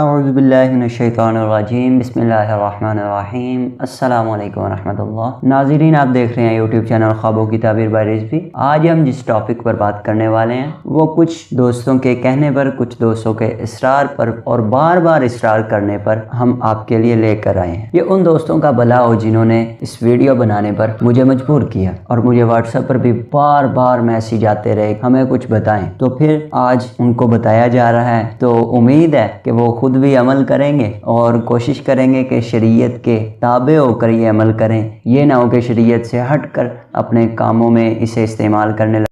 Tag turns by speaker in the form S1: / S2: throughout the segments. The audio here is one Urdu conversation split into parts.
S1: اعوذ باللہ من الشیطان الرجیم، بسم اللہ الرحمن الرحیم، السلام علیکم ورحمۃ اللہ۔ ناظرین، آپ دیکھ رہے ہیں یوٹیوب چینل خوابوں کی تعبیر بائی رضوی۔ آج ہم جس ٹاپک پر بات کرنے والے ہیں وہ کچھ دوستوں کے کہنے پر، کچھ دوستوں کے اصرار پر اور بار بار اصرار کرنے پر ہم آپ کے لیے لے کر آئے ہیں۔ یہ ان دوستوں کا بھلا ہو جنہوں نے اس ویڈیو بنانے پر مجھے مجبور کیا اور مجھے واٹس ایپ پر بھی بار بار میسیج آتے رہے ہمیں کچھ بتائیں، تو پھر آج ان کو بتایا جا رہا ہے۔ تو امید ہے کہ وہ خود بھی عمل کریں گے اور کوشش کریں گے کہ شریعت کے تابع ہو کر یہ عمل کریں، یہ نہ ہو کہ شریعت سے ہٹ کر اپنے کاموں میں اسے استعمال کرنے لگیں۔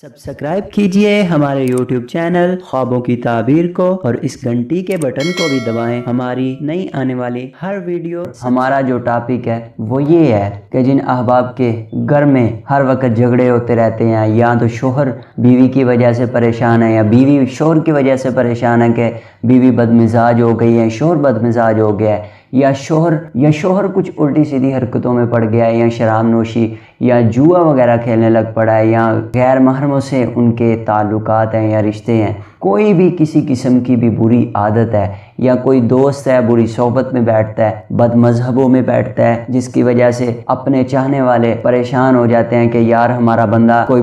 S1: سبسکرائب کیجئے ہمارے یوٹیوب چینل خوابوں کی تعبیر کو اور اس گھنٹی کے بٹن کو بھی دبائیں ہماری نئی آنے والی ہر ویڈیو۔ ہمارا جو ٹاپک ہے وہ یہ ہے کہ جن احباب کے گھر میں ہر وقت جھگڑے ہوتے رہتے ہیں، یا تو شوہر بیوی کی وجہ سے پریشان ہے یا بیوی شوہر کی وجہ سے پریشان ہے کہ بیوی بدمزاج ہو گئی ہے، شوہر بدمزاج ہو گیا ہے، یا شوہر کچھ الٹی سیدھی حرکتوں میں پڑ گیا ہے، یا شراب نوشی یا جوا وغیرہ کھیلنے لگ پڑا ہے، یا غیر محرموں سے ان کے تعلقات ہیں یا رشتے ہیں، کوئی بھی کسی قسم کی بھی بری عادت ہے، یا کوئی دوست ہے بری صحبت میں بیٹھتا ہے، بد مذہبوں میں بیٹھتا ہے، جس کی وجہ سے اپنے چاہنے والے پریشان ہو جاتے ہیں کہ یار ہمارا بندہ کوئی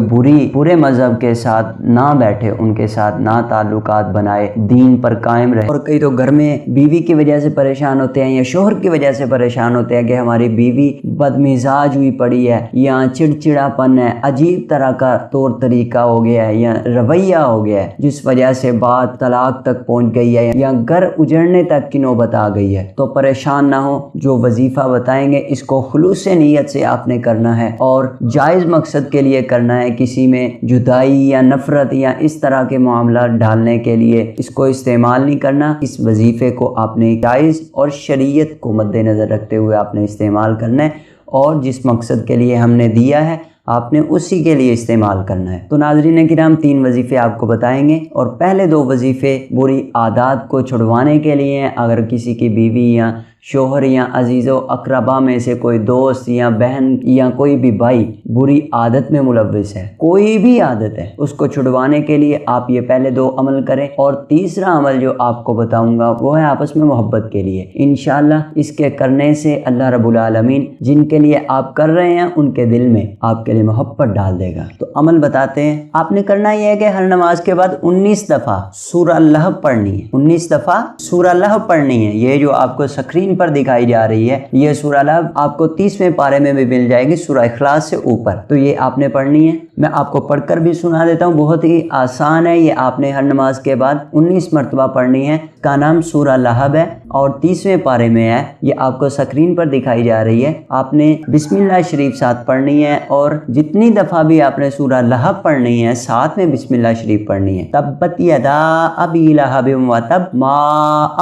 S1: برے مذہب کے ساتھ نہ بیٹھے، ان کے ساتھ نہ تعلقات بنائے، دین پر قائم رہے۔ اور کئی تو گھر میں بیوی کی وجہ سے پریشان ہوتے ہیں یا شوہر کی وجہ سے پریشان ہوتے ہیں کہ ہماری بیوی بدمزاج ہوئی پڑی ہے، یا چڑچڑاپن ہے، عجیب طرح کا طور طریقہ ہو گیا ہے یا رویہ ہو گیا ہے، جس وجہ سے بات طلاق تک پہنچ گئی ہے یا گھر اجڑنے تک کی نوبت آ گئی ہے۔ تو پریشان نہ ہو، جو وظیفہ بتائیں گے اس کو خلوص نیت سے آپ نے کرنا ہے اور جائز مقصد کے لیے کرنا ہے، کسی میں جدائی یا نفرت یا اس طرح کے معاملات ڈالنے کے لیے اس کو استعمال نہیں کرنا۔ اس وظیفے کو آپ نے جائز اور شریعت کو مد نظر رکھتے ہوئے آپ نے استعمال کرنا ہے، اور جس مقصد کے لیے ہم نے دیا ہے آپ نے اسی کے لیے استعمال کرنا ہے۔ تو ناظرین کرام، 3 وظیفے آپ کو بتائیں گے، اور پہلے 2 وظیفے بری عادات کو چھڑوانے کے لیے ہیں۔ اگر کسی کی بیوی یا شوہر یا عزیز و اقربا میں سے کوئی دوست یا بہن یا کوئی بھی بھائی بری عادت میں ملوث ہے، کوئی بھی عادت ہے، اس کو چھڑوانے کے لیے آپ یہ پہلے 2 عمل کریں، اور تیسرا عمل جو آپ کو بتاؤں گا وہ ہے آپس میں محبت کے لیے۔ انشاءاللہ اس کے کرنے سے اللہ رب العالمین جن کے لیے آپ کر رہے ہیں ان کے دل میں آپ کے لیے محبت ڈال دے گا۔ تو عمل بتاتے ہیں۔ آپ نے کرنا یہ ہے کہ ہر نماز کے بعد 19 دفعہ سورہ لہب پڑھنی ہے، 19 دفعہ سورہ لہب پڑھنی ہے۔ یہ جو آپ کو سکرین پر دکھائی جا رہی ہے، یہ سورہ لہب آپ کو 30ویں پارے میں بھی مل جائے گی، سورہ اخلاص سے اوپر۔ تو یہ آپ نے پڑھنی ہے، میں آپ کو پڑھ کر بھی سنا دیتا ہوں، بہت ہی آسان ہے۔ یہ آپ نے ہر نماز کے بعد 19 مرتبہ پڑھنی ہے۔ اس کا نام سورہ لہب ہے اور 30ویں پارے میں ہے، یہ آپ کو سکرین پر دکھائی جا رہی ہے۔ آپ نے بسم اللہ شریف ساتھ پڑھنی ہے، اور جتنی دفعہ بھی آپ نے سورہ لہب پڑھنی ہے ساتھ میں بسم اللہ شریف پڑھنی ہے۔ تبت یدا ابی لہب وتب ما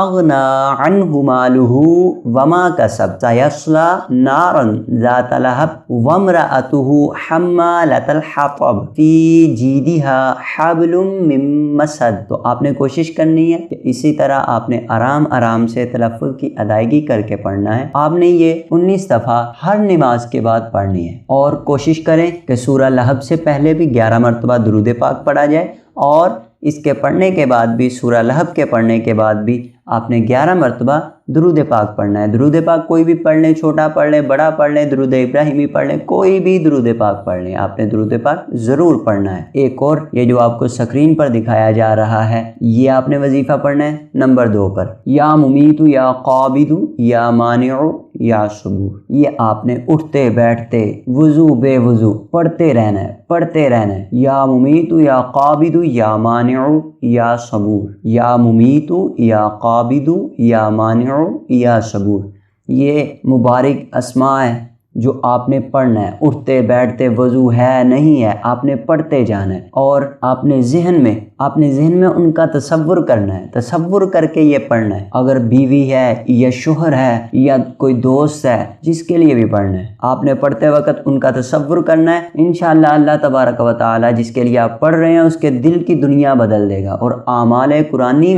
S1: اغنی عنہ مالہ وما کسب سیصلی نارا ذات لہب وامرأتہ حمالۃ الحطب فی جیدہا حبل من مسد۔ تو آپ نے کوشش کرنی ہے کہ اسی طرح آپ نے آرام سے تلفظ کی ادائیگی کر کے پڑھنا ہے۔ آپ نے یہ 19 دفعہ ہر نماز کے بعد پڑھنی ہے، اور کوشش کریں کہ سورہ لہب سے پہلے بھی 11 مرتبہ درود پاک پڑھا جائے، اور اس کے پڑھنے کے بعد بھی، سورہ لہب کے پڑھنے کے بعد بھی آپ نے 11 مرتبہ درود پاک پڑھنا ہے۔ درود پاک کوئی بھی پڑھ لیں، چھوٹا پڑھ لیں، بڑا پڑھ لیں، درود ابراہیمی پڑھ لیں، کوئی بھی درود پاک پڑھ لیں، آپ نے درود پاک ضرور پڑھنا ہے۔ ایک اور یہ جو آپ کو سکرین پر دکھایا جا رہا ہے، یہ آپ نے وظیفہ پڑھنا ہے نمبر 2 پر، یا ممیت یا قابض یا مانع یا صبور۔ یہ آپ نے اٹھتے بیٹھتے وضو بے وضو پڑھتے رہنا ہے، یا ممیت یا قابض یا مانع یا صبور، یا ممیت یا قابض یا مانع یا صبور۔ یہ مبارک اسماء ہے جو آپ نے پڑھنا ہے، اٹھتے بیٹھتے وضو ہے نہیں ہے، آپ نے پڑھتے جانا ہے، اور آپ نے ذہن میں ان کا تصور کرنا ہے، تصور کر کے یہ پڑھنا ہے۔ اگر بیوی ہے یا شوہر ہے یا کوئی دوست ہے، جس کے لیے بھی پڑھنا ہے، آپ نے پڑھتے وقت ان کا تصور کرنا ہے۔ انشاءاللہ اللہ تبارک و تعالی جس کے لیے آپ پڑھ رہے ہیں اس کے دل کی دنیا بدل دے گا، اور اعمال قرآنی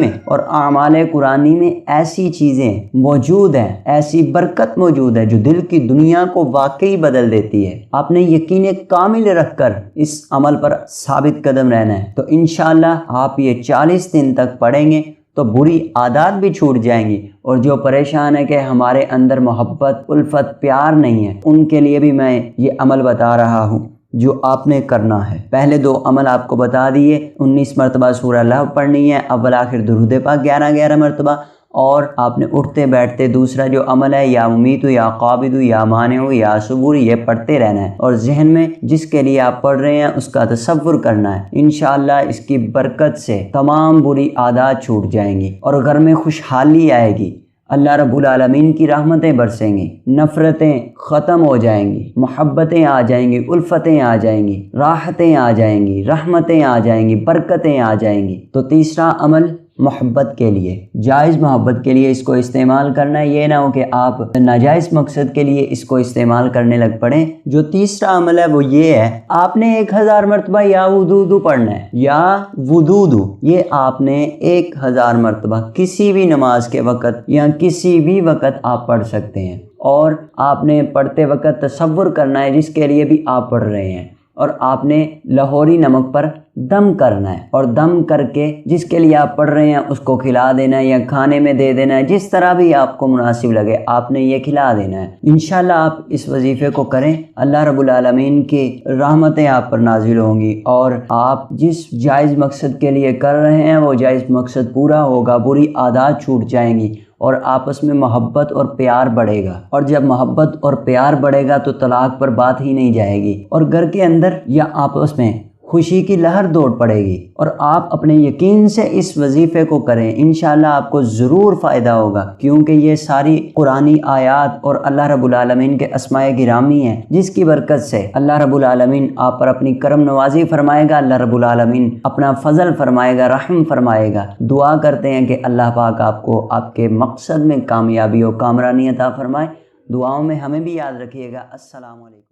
S1: میں ایسی چیزیں موجود ہیں، ایسی برکت موجود ہے جو دل کی دنیا کو واقعی بدل دیتی ہے۔ آپ نے یقین کامل رکھ کر اس عمل پر ثابت قدم رہنا ہے۔ تو انشاءاللہ آپ یہ 40 دن تک پڑھیں گے تو بری عادات بھی چھوٹ جائیں گی، اور جو پریشان ہے کہ ہمارے اندر محبت، الفت، پیار نہیں ہے، ان کے لیے بھی میں یہ عمل بتا رہا ہوں جو آپ نے کرنا ہے۔ پہلے 2 عمل آپ کو بتا دیے، 19 مرتبہ سورہ لہو پڑھنی ہے، اول آخر درود پاک 11 مرتبہ، اور آپ نے اٹھتے بیٹھتے دوسرا جو عمل ہے یا ممیت یا قابض یا مانع یا صبور، یہ پڑھتے رہنا ہے، اور ذہن میں جس کے لیے آپ پڑھ رہے ہیں اس کا تصور کرنا ہے۔ انشاءاللہ اس کی برکت سے تمام بری عادات چھوٹ جائیں گی اور گھر میں خوشحالی آئے گی، اللہ رب العالمین کی رحمتیں برسیں گی، نفرتیں ختم ہو جائیں گی، محبتیں آ جائیں گی، الفتیں آ جائیں گی، راحتیں آ جائیں گی، رحمتیں آ جائیں گی، برکتیں آ جائیں گی۔ تو تیسرا عمل محبت کے لیے، جائز محبت کے لیے اس کو استعمال کرنا ہے، یہ نہ ہو کہ آپ ناجائز مقصد کے لیے اس کو استعمال کرنے لگ پڑیں۔ جو تیسرا عمل ہے وہ یہ ہے، آپ نے 1000 مرتبہ یا ودودو پڑھنا ہے، یا ودودو، یہ آپ نے 1000 مرتبہ کسی بھی نماز کے وقت یا کسی بھی وقت آپ پڑھ سکتے ہیں، اور آپ نے پڑھتے وقت تصور کرنا ہے جس کے لیے بھی آپ پڑھ رہے ہیں، اور آپ نے لاہوری نمک پر دم کرنا ہے، اور دم کر کے جس کے لیے آپ پڑھ رہے ہیں اس کو کھلا دینا ہے یا کھانے میں دے دینا ہے، جس طرح بھی آپ کو مناسب لگے آپ نے یہ کھلا دینا ہے۔ انشاءاللہ آپ اس وظیفے کو کریں، اللہ رب العالمین کی رحمتیں آپ پر نازل ہوں گی، اور آپ جس جائز مقصد کے لیے کر رہے ہیں وہ جائز مقصد پورا ہوگا، بری عادات چھوٹ جائیں گی، اور آپس میں محبت اور پیار بڑھے گا، اور جب محبت اور پیار بڑھے گا تو طلاق پر بات ہی نہیں جائے گی، اور گھر کے اندر یا آپس میں خوشی کی لہر دوڑ پڑے گی۔ اور آپ اپنے یقین سے اس وظیفے کو کریں، انشاءاللہ آپ کو ضرور فائدہ ہوگا، کیونکہ یہ ساری قرآنی آیات اور اللہ رب العالمین کے اسماء گرامی ہیں، جس کی برکت سے اللہ رب العالمین آپ پر اپنی کرم نوازی فرمائے گا، اللہ رب العالمین اپنا فضل فرمائے گا، رحم فرمائے گا۔ دعا کرتے ہیں کہ اللہ پاک آپ کو آپ کے مقصد میں کامیابی و کامرانی عطا فرمائے۔ دعاؤں میں ہمیں بھی یاد رکھیے گا۔ السلام علیکم۔